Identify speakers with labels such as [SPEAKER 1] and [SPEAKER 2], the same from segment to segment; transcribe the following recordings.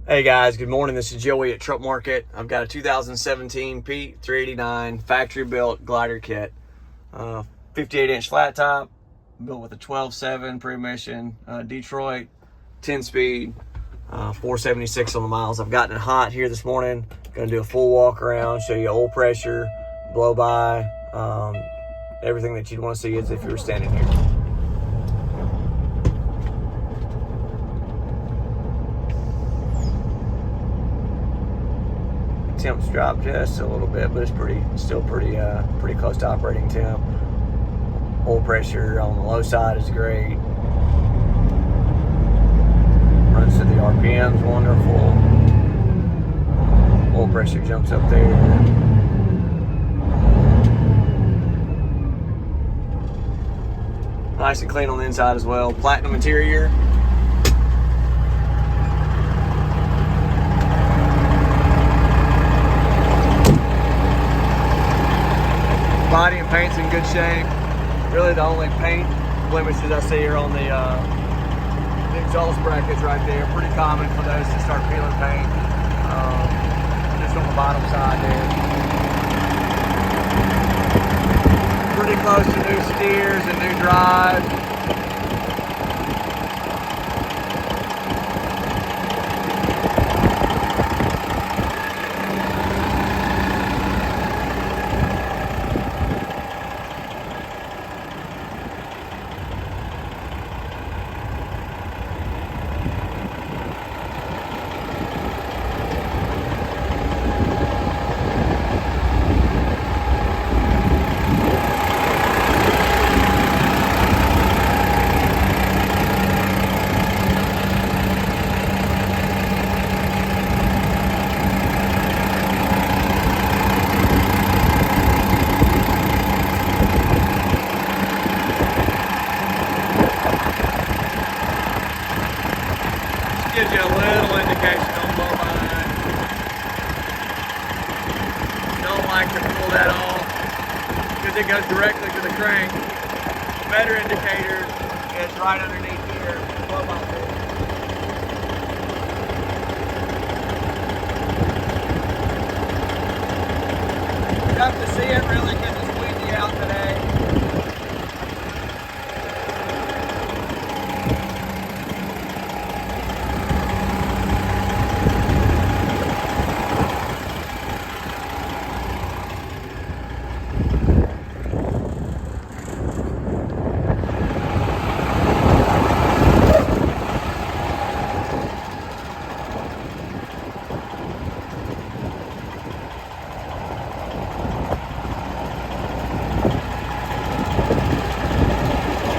[SPEAKER 1] Hey guys, good morning. This is Joey at Truck Market. I've got a 2017 Pete 389 factory built glider kit. 58-inch flat top, built with a 12.7 pre-emission Detroit, 10-speed, 476 on the miles. I've gotten it hot here this morning. Gonna do a full walk around, show you oil pressure, blow by, everything that you'd want to see as if you were standing here. Temps dropped just a little bit, but it's still pretty close to operating temp. Oil pressure on the low side is great. Runs to the RPMs, wonderful. Oil pressure jumps up there. Nice and clean on the inside as well. Platinum interior. Body and paint's in good shape. Really the only paint blemishes I see are on the exhaust brackets right there. Pretty common for those to start peeling paint. Just on the bottom side there. Pretty close to new steers and new drives. Gives you a little indication on blow by. Don't like to pull that off because it goes directly to the crank. Better indicator is right underneath here, blow by. Tough to see it really because it's windy out today.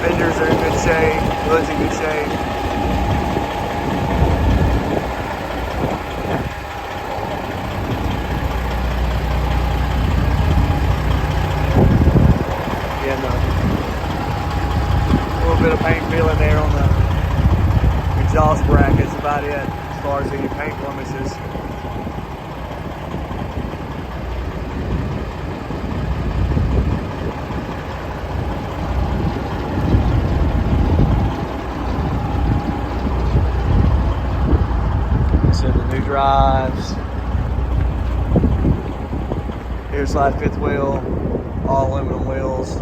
[SPEAKER 1] Fenders are in good shape, hood's in good shape. Again, a little bit of paint peeling there on the exhaust brackets, about it as far as any paint blemishes. The new drives. Air slide fifth wheel, all aluminum wheels.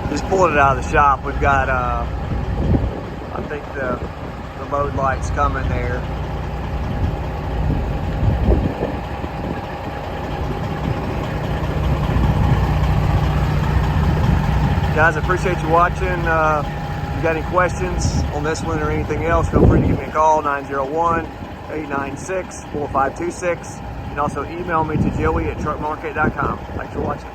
[SPEAKER 1] Just pulling it out of the shop. We've got, I think the mode light's coming there. Guys, I appreciate you watching. If you got any questions on this one or anything else, feel free to give me a call, 901-896-4526. You can also email me to joey@truckmarket.com. Thanks for watching.